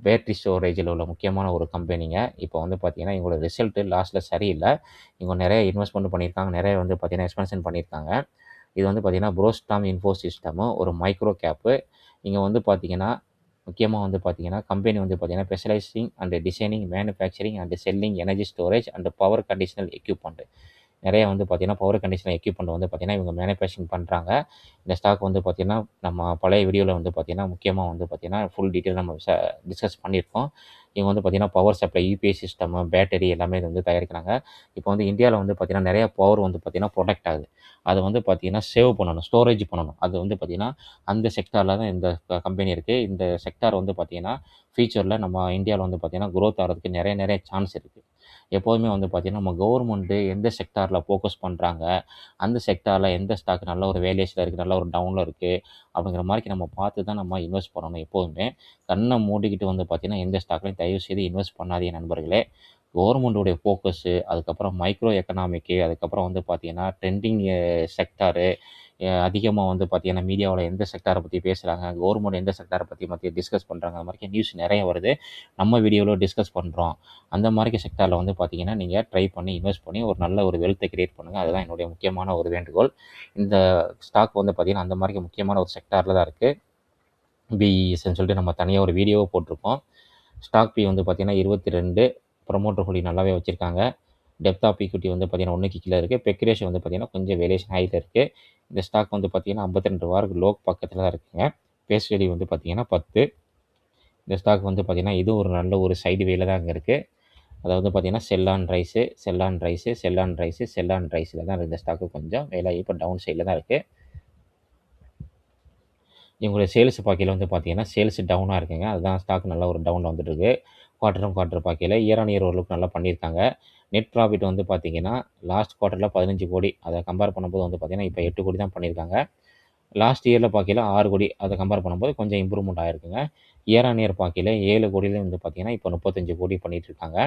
பேட்டரி ஸ்டோரேஜில உள்ள முக்கியமான ஒரு கம்பெனிங்க. இப்போ வந்து பார்த்தீங்கன்னா, இவங்களோட ரிசல்ட் லாஸ்ட்ல சரியில்ல. இவங்க நிறைய இன்வெஸ்ட்மென்ட் பண்ணியிருக்காங்க. நிறைய வந்து பார்த்தீங்கன்னா, எக்ஸ்பான்ஷன் பண்ணியிருக்காங்க. இது வந்து பார்த்தீங்கன்னா, புரோஸ்டாம் இன்ஃபோ சிஸ்டம் ஒரு மைக்ரோ கேப்பு. இங்க வந்து பார்த்தீங்கன்னா, முக்கியமா வந்து பார்த்தீங்கன்னா, கம்பெனி வந்து பார்த்தீங்கன்னா, specialising and designing, manufacturing and selling energy storage and power conditional equipment. நிறைய வந்து பார்த்தீங்கன்னா, பவர் கண்டிஷனர் எக்யூப்மெண்ட் வந்து பார்த்தீங்கன்னா, இவங்க மேனுஃபேக்சரிங் பண்றாங்க. இந்த ஸ்டாக் வந்து பார்த்தீங்கன்னா, நம்ம பழைய வீடியோல வந்து பார்த்தீங்கன்னா, முக்கியமா வந்து பார்த்தீங்கன்னா, ஃபுல் டீட்டெயில் நம்ம டிஸ்கஸ் பண்ணியிருக்கோம். இவங்க வந்து பார்த்தீங்கன்னா, power supply, UPS system, battery எல்லாமே இது வந்து தயாரிக்கிறாங்க. இப்போ வந்து இந்தியால வந்து பார்த்தீங்கன்னா, நிறைய பவர் வந்து பார்த்தீங்கன்னா, புரொடக்ட் ஆகுது. அத வந்து பார்த்தீங்கன்னா, சேவ் பண்ணணும், ஸ்டோரேஜ் பண்ணணும். அது வந்து பார்த்தீங்கன்னா, அந்த செக்டார்ல தான் இந்த கம்பெனி இருக்கு. இந்த செக்டார் வந்து பார்த்தீங்கன்னா, ஃபியூச்சர்ல நம்ம இந்தியால வந்து பார்த்தீங்கன்னா, குரோத் ஆகுறதுக்கு நிறைய நிறைய சான்ஸ் இருக்கு. எப்போதுமே வந்து பார்த்தீங்கன்னா, நம்ம கவர்மெண்ட்டு எந்த செக்டார்ல ஃபோக்கஸ் பண்றாங்க, அந்த செக்டார்ல எந்த ஸ்டாக் நல்ல ஒரு வேல்யூஷன்ல இருக்கு, நல்ல ஒரு டவுன்ல இருக்கு, அப்படிங்கிற மாரிக்கு நம்ம பார்த்து தான் நம்ம இன்வெஸ்ட் பண்ணணும் எப்போதுமே. கண்ண மூடிக்கிட்டு வந்து பார்த்தீங்கன்னா, எந்த ஸ்டாக்லயும் தயவுசெய்து இன்வெஸ்ட் பண்ணாதீங்க நண்பர்களே. கவர்மெண்ட்டுடைய ஃபோக்கஸு, அதுக்கப்புறம் மைக்ரோ எக்கனாமிக்கு, அதுக்கப்புறம் வந்து பார்த்தீங்கன்னா, ட்ரெண்டிங் செக்டாரு, அதிகமா வந்து பார்த்தீங்கன்னா, மீடியாவுல எந்த செக்டார பத்தி பேசுறாங்க, கவர்மெண்ட் எந்த செக்டார பத்தி டிஸ்கஸ் பண்றாங்க, அது மாரிக்கு நியூஸ் நெறைய வருது. நம்ம வீடியோல டிஸ்கஸ் பண்றோம். அந்த மாரிக்கு செக்டார்ல வந்து பார்த்தீங்கன்னா, நீங்க ட்ரை பண்ணி இன்வெஸ்ட் பண்ணி ஒரு நல்ல ஒரு வெல்த்த கிரியேட் பண்ணுங்க. அதுதான் என்னுடைய முக்கியமான ஒரு வேண்டுகோள். இந்த ஸ்டாக் வந்து பார்த்தீங்கன்னா, அந்த மாரிக்கு முக்கியமான ஒரு செக்டார்ல தான் இருக்கு. பிஇஎஸ்ன்னு சொல்லிட்டு நம்ம தனியா ஒரு வீடியோவே போட்டிருக்கோம். ஸ்டாக் பி வந்து பார்த்தீங்கன்னா 22 ப்ரமோட்டர் ஹோல்டிங் நல்லாவே வச்சிருக்காங்க. டெப்த் ஆஃப் ஈக்விட்டி வந்து பார்த்தீங்கன்னா 1க்கு கீழ இருக்கு. பெக் ரேஷியோ வந்து பார்த்தீங்கன்னா கொஞ்சம் வேரியேஷன் ஹைல இருக்கு. இந்த ஸ்டாக் வந்து பார்த்தீங்கன்னா 52 வாரக்கு லோ பக்கத்துல தான் இருக்குங்க. ஃபேஸ் வேல்யூ வந்து பார்த்தீங்கன்னா 10. இந்த ஸ்டாக் வந்து பார்த்தீங்கன்னா, இது ஒரு நல்ல ஒரு சைடு வேல தான் அங்க இருக்கு. அதாவது பார்த்தீங்கன்னா, sell on rise, sell on rise, sell on rise, sell on ரைஸ்ல தான் இந்த ஸ்டாக்கு கொஞ்சம் வேலை இப்போ டவுன் சைட்ல தான் இருக்கு. இவங்களுடைய சேல்ஸ் பார்க்கையில வந்து பார்த்தீங்கன்னா, சேல்ஸ் டவுனா இருக்குங்க. அதுதான் ஸ்டாக் நல்ல ஒரு டவுன்ல வந்துட்டு இருக்கு. குவார்ட்டர் பார்க்கையில இயர் ஆன் இயர் ஓரளவுக்கு நல்லா பண்ணியிருக்காங்க. நெட் ப்ராஃபிட் வந்து பார்த்தீங்கன்னா, லாஸ்ட் குவார்ட்டரில் 15 கோடி. அதை கம்பேர் பண்ணும்போது வந்து பார்த்தீங்கன்னா, இப்போ 8 கோடி தான் பண்ணியிருக்காங்க. லாஸ்ட் இயரில் பார்க்கையில 6 கோடி. அதை கம்பேர் பண்ணும்போது கொஞ்சம் இம்ப்ரூவ்மெண்ட் ஆயிருக்குங்க. இயர் ஆன் இயர் பார்க்கையில 7 கோடியில வந்து பார்த்தீங்கன்னா, இப்போ 35 கோடி பண்ணிட்டு இருக்காங்க.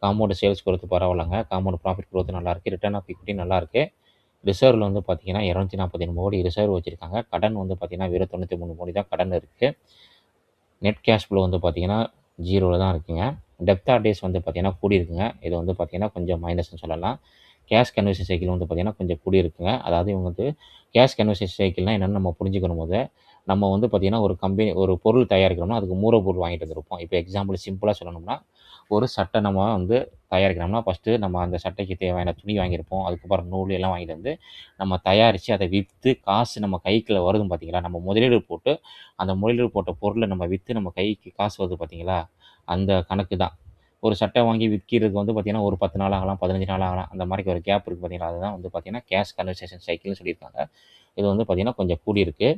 காம்பவுண்ட் சேல்ஸ் குரோத் பரவாயில்லங்க. காம்பவுண்ட் ப்ராஃபிட் குரோத் நல்லாயிருக்கு. ரிட்டர்ன் ஆஃப் ஈக்விட்டி நல்லாயிருக்கு. ரிசர்வ்ல வந்து பார்த்தீங்கன்னா, 247 கோடி ரிசர்வ் வச்சிருக்காங்க. கடன் வந்து பார்த்தீங்கன்னா, வெறும் 93 கோடி தான் கடன் இருக்கு. நெட் கேஷ் ஃப்ளோ வந்து பார்த்தீங்கன்னா, 0ல தான் இருக்குங்க. டெப்தார் டேஸ் வந்து பார்த்தீங்கன்னா கூடியிருக்குங்க. இது வந்து பார்த்தீங்கன்னா, கொஞ்சம் மைனஸ்ன்னு சொல்லலாம். கேஷ் கன்வர்ஷன் சைக்கிள் வந்து பார்த்தீங்கன்னா, கொஞ்சம் கூடியிருக்குங்க. அதாவது இவங்க வந்து கேஷ் கன்வர்ஷன் சைக்கிள்னா என்னன்னு நம்ம புரிஞ்சுக்கணும் போது, நம்ம வந்து பார்த்தீங்கன்னா, ஒரு பொருள் தயாரிக்கிறோம்னா, அதுக்கு மூலப்பொருள் வாங்கிட்டு வந்திருப்போம். இப்போ எக்ஸாம்பிள் சிம்பிளா சொல்லணும்னா, ஒரு சட்டை நம்ம வந்து தயாரிக்கிறோம்னா, ஃபர்ஸ்ட்டு நம்ம அந்த சட்டைக்கு தேவையான துணி வாங்கியிருப்போம். அதுக்கப்புறம் நூல் எல்லாம் வாங்கிட்டு வந்து, நம்ம தயாரிச்சு அதை வித்து காசு நம்ம கைக்குள்ள வருதும் பார்த்தீங்களா, நம்ம முதலீடு போட்டு, அந்த முதலீடு போட்ட பொருள நம்ம வித்து நம்ம கைக்கு காசு வருது பார்த்தீங்களா, அந்த கணக்கு தான். ஒரு சட்டை வாங்கி விற்கிறதுக்கு வந்து பார்த்தீங்கன்னா, ஒரு 10 நாள் ஆகலாம், 15 நாள் ஆகலாம். அந்த மாரிக்கு ஒரு கேப் இருக்கு பார்த்தீங்களா, அதுதான் வந்து பார்த்தீங்கன்னா, கேஷ் கன்வர்சேஷன் சைக்கிள்னு சொல்லியிருக்காங்க. இது வந்து பார்த்தீங்கன்னா, கொஞ்சம் கூடியிருக்கு.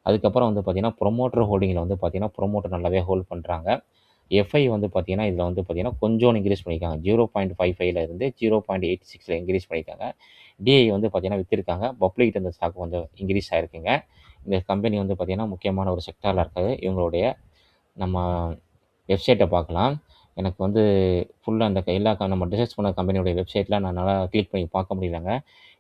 அதுக்கப்புறம் வந்து பார்த்தீங்கன்னா, ப்ரொமோட்டர் ஹோல்டிங்கில வந்து பார்த்தீங்கன்னா, ப்ரொமோட்டர் நல்லாவே ஹோல்ட் பண்றாங்க. எஃப்ஐ வந்து பார்த்தீங்கன்னா, இதில வந்து பார்த்தீங்கன்னா, கொஞ்சோண்டு இன்கிரீஸ் பண்ணியிருக்காங்க. 0.55ல இருந்து 0.86ல இன்கிரீஸ் பண்ணியிருக்காங்க. டிஐ வந்து பார்த்தீங்கன்னா வித்திருக்காங்க. பப்ளிக்கிட்ட இந்த ஸ்டாக் கொஞ்சம் இன்கிரீஸ் ஆயிருக்குங்க. இந்த கம்பெனி வந்து பார்த்தீங்கன்னா, முக்கியமான ஒரு செக்டார்ல இருக்காது. இவங்களுடைய நம்ம வெப்சைட்ட பார்க்கலாம். எனக்கு வந்து ஃபுல்லா அந்த எல்லா நம்ம டிஸ்கஸ் பண்ண கம்பெனியோட வெப்சைட்லாம் என்னால கிளிக் பண்ணி பார்க்க முடியலங்க.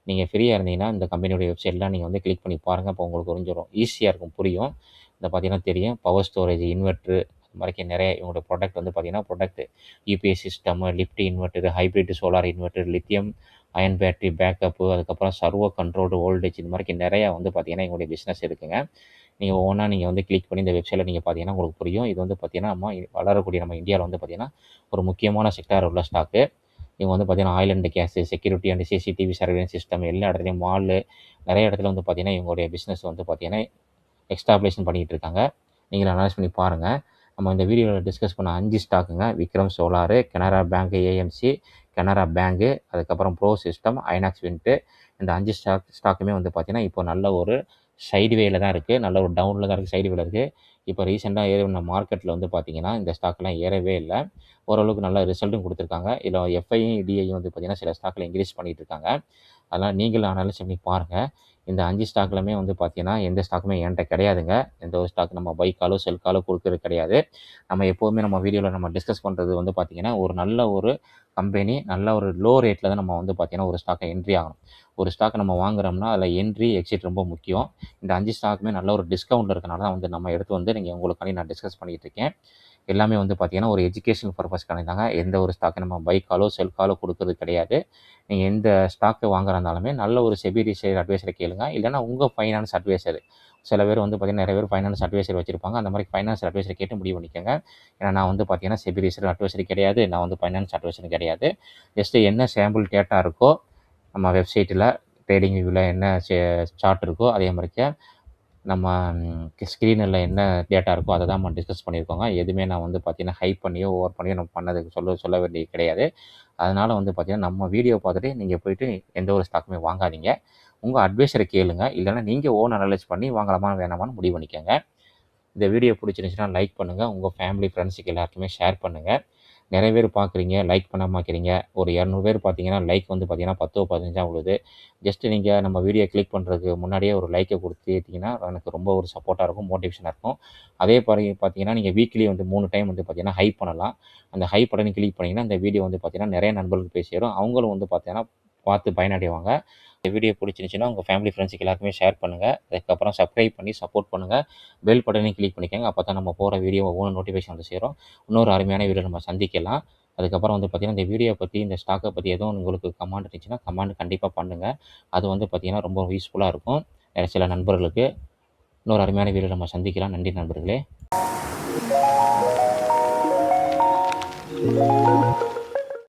நீங்க ஃப்ரீயா இருந்தீங்கன்னா, இந்த கம்பெனியோட வெப்சைட்லாம் நீங்க வந்து கிளிக் பண்ணி பாருங்க. அப்போ உங்களுக்கு புரிஞ்சிரும். ஈஸியா இருக்கும், புரியும். இந்த பார்த்தீங்கன்னா தெரியும். பவர் ஸ்டோரேஜ், இன்வெர்ட்டர் அது மாரிக்கு நெறைய இவங்களோட ப்ராடக்ட் வந்து பார்த்தீங்கன்னா, UPS system, lift inverter, hybrid solar inverter, lithium ion battery backup, அதுக்கப்புறம் சர்வோ கண்ட்ரோல்டு வோல்டேஜ் இது மாரிக்கு நெறையா வந்து பார்த்தீங்கன்னா, எங்களுடைய பிசினஸ் இருக்குங்க. நீங்க ஒவ்வொன்னா நீங்க வந்து கிளிக் பண்ணி இந்த வெப்சைட்ல நீங்க பார்த்தீங்கன்னா உங்களுக்கு புரியும். இது வந்து பார்த்தீங்கன்னா, வளரக்கூடிய நம்ம இந்தியால வந்து பார்த்தீங்கன்னா, ஒரு முக்கியமான செக்டார் உள்ள ஸ்டாக்கு. இவங்க வந்து பார்த்தீங்கன்னா, oil and case, security and CCTV surveillance system எல்லா இடத்துலயும் நெறைய இடத்துல வந்து பார்த்தீங்கன்னா, இவங்களுடைய பிசினஸ் வந்து பார்த்தீங்கன்னா, எஸ்டாப்ளிஷ் பண்ணிட்டு இருக்காங்க. நீங்களும் அனலைஸ் பண்ணி பாருங்க. நம்ம இந்த வீடியோல டிஸ்கஸ் பண்ண 5 ஸ்டாக்குங்க. Vikram Solar, Canara bank AMC, Canara bank, அதுக்கப்புறம் ப்ரோ சிஸ்டம், ஐநாக்ஸ் விண்ட்டு இந்த 5 ஸ்டாக்குமே வந்து பார்த்தீங்கன்னா, இப்போ நல்ல ஒரு சைட்வேல தான் இருக்கு. நல்ல ஒரு டவுன்ல தான் இருக்கு. சைட்வேல இருக்கு. இப்போ ரீசென்ட்டா ஏறின மார்க்கெட்ல வந்து பார்த்தீங்கன்னா, இந்த ஸ்டாக்லாம் ஏறவே இல்ல. ஓரளவுக்கு நல்ல ரிசல்ட்டும் குடுத்துருக்காங்க. இதுல எஃப்ஐயும், டிஐயும் வந்து பார்த்தீங்கன்னா, சில ஸ்டாக்ல இன்கிரீஸ் பண்ணிட்டு இருக்காங்க. அதனால நீங்களும் அனலைஸ் பண்ணி பாருங்க. இந்த 5 ஸ்டாக்லுமே வந்து பார்த்தீங்கன்னா, எந்த ஸ்டாக்குமே என்ட்ட கிடையாதுங்க. எந்த ஒரு ஸ்டாக் நம்ம பை காலோ, செல் காலோ குடுக்குறது கிடையாது. நம்ம எப்பவுமே நம்ம வீடியோல நம்ம டிஸ்கஸ் பண்றது வந்து பார்த்தீங்கன்னா, ஒரு நல்ல ஒரு கம்பெனி, நல்ல ஒரு லோ ரேட்ல தான் நம்ம வந்து பார்த்தீங்கன்னா, ஒரு ஸ்டாக்க என்ட்ரி ஆகணும். ஒரு ஸ்டாக் நம்ம வாங்குறோம்னா, அதில என்ட்ரி, எக்ஸிட் ரொம்ப முக்கியம். இந்த 5 ஸ்டாக்குமே நல்ல ஒரு டிஸ்கவுண்ட்ல இருக்கனால தான் வந்து நம்ம எடுத்து வந்து உங்களுக்காண்டி நான் டிஸ்கஸ் பண்ணிட்டு இருக்கேன். எல்லாமே வந்து பார்த்தீங்கன்னா, ஒரு எஜுகேஷனல் பர்ப்பஸ்க்கானது தாங்க. எந்த ஒரு ஸ்டாக்க நம்ம பை காலோ, செல் காலோ குடுக்குறது கிடையாது. நீங்க எந்த ஸ்டாக் வாங்குறதா இருந்தாலுமே நல்ல ஒரு செபி ரிஜிஸ்டர்ட் அட்வைசர கேளுங்க. இல்லன்னா உங்க ஃபைனான்ஸ் அட்வைசர். சில பேர் வந்து பார்த்தீங்கன்னா, நெறைய பேர் ஃபைனான்ஸ் அட்வைசர் வச்சிருப்பாங்க. அந்த மாரி ஃபைனான்ஸ் அட்வைசர கேட்டு முடிவு பண்ணிக்கங்க. ஏன்னா நான் வந்து பார்த்தீங்கன்னா, செபி ரிஜிஸ்டர்ட் அட்வைசர் கிடையாது. நான் வந்து ஃபைனான்ஸ் அட்வைசரும் கிடையாது. ஜஸ்ட் என்ன சாம்பிள் டேட்டா இருக்கோ, நம்ம வெப்சைட்ல ட்ரேடிங் வியூல என்ன சார்ட் இருக்கோ, அதே மாரிக்க நம்ம ஸ்க்ரீனில என்ன டேட்டா இருக்கோ, அத தான் நம்ம டிஸ்கஸ் பண்ணியிருக்கோங்க. எதுவுமே நான் வந்து பார்த்தீங்கன்னா, ஹைப் பண்ணியோ, ஓவர் பண்ணியோ நம்ம பண்ணதுக்கு சொல்ல வேண்டியது கிடையாது. அதனால வந்து பார்த்தீங்கன்னா, நம்ம வீடியோ பார்த்துட்டு நீங்க போயிட்டு எந்த ஒரு ஸ்டாக்குமே வாங்காதீங்க. உங்க அட்வைசர கேளுங்க. இல்லன்னா நீங்க ஓன் அனலைஸ் பண்ணி வாங்கலாமா, வேணாமான்னு முடிவு பண்ணிக்கங்க. இந்த வீடியோ பிடிச்சிருந்துச்சுன்னா லைக் பண்ணுங்க. உங்க ஃபேமிலி, ஃப்ரெண்ட்ஸுக்கு எல்லாருக்குமே ஷேர் பண்ணுங்க. நெறைய பேர் பார்க்குறீங்க, லைக் பண்ணாம இருக்கிறீங்க. ஒரு 200 பேர் பார்த்தீங்கன்னா, லைக் வந்து பார்த்தீங்கன்னா 10ஓ 15ஆ விழுது. ஜஸ்ட் நீங்க நம்ம வீடியோ கிளிக் பண்றதுக்கு முன்னாடியே ஒரு லைக்க குடுத்துட்டீங்கன்னா, எனக்கு ரொம்ப ஒரு சப்போர்ட்டா இருக்கும், மோட்டிவேஷனா இருக்கும். அதே மாரி பார்த்தீங்கன்னா, நீங்க வீக்லி வந்து 3 டைம் வந்து பார்த்தீங்கன்னா, ஹைப் பண்ணலாம். அந்த ஹைப் பட்டன கிளிக் பண்ணீங்கன்னா, இந்த வீடியோ வந்து பார்த்தீங்கன்னா, நெறைய நண்பர்களுக்கு போய் சேரும். அவங்களும் வந்து பார்த்தீங்கன்னா, பார்த்து பயனடைவாங்க. இந்த வீடியோ பிடிச்சிருந்துச்சுன்னா, உங்க ஃபேமிலி, ஃப்ரெண்ட்ஸுக்கு எல்லாருக்குமே ஷேர் பண்ணுங்க. அதுக்கப்புறம் சப்ஸ்கிரைப் பண்ணி சப்போர்ட் பண்ணுங்க. பெல் பட்டனையும் கிளிக் பண்ணிக்கங்க. அப்பதான் நம்ம போடுற வீடியோ ஒவ்வொன்னும் நோட்டிஃபிகேஷன் வந்து சேரும். இன்னொரு அருமையான வீடியோல நம்ம சந்திக்கலாம். அதுக்கப்புறம் வந்து பார்த்தீங்கன்னா, இந்த வீடியோ பத்தி, இந்த ஸ்டாக்க பத்தி எதுவும் உங்களுக்கு கமெண்ட் இருந்துச்சுன்னா, கமெண்ட் கண்டிப்பா பண்ணுங்க. அது வந்து பார்த்தீங்கன்னா, ரொம்ப யூஸ்ஃபுல்லா இருக்கும். சில நண்பர்களுக்கு. இன்னொரு அருமையான வீடியோல நம்ம சந்திக்கலாம். நன்றி நண்பர்களே!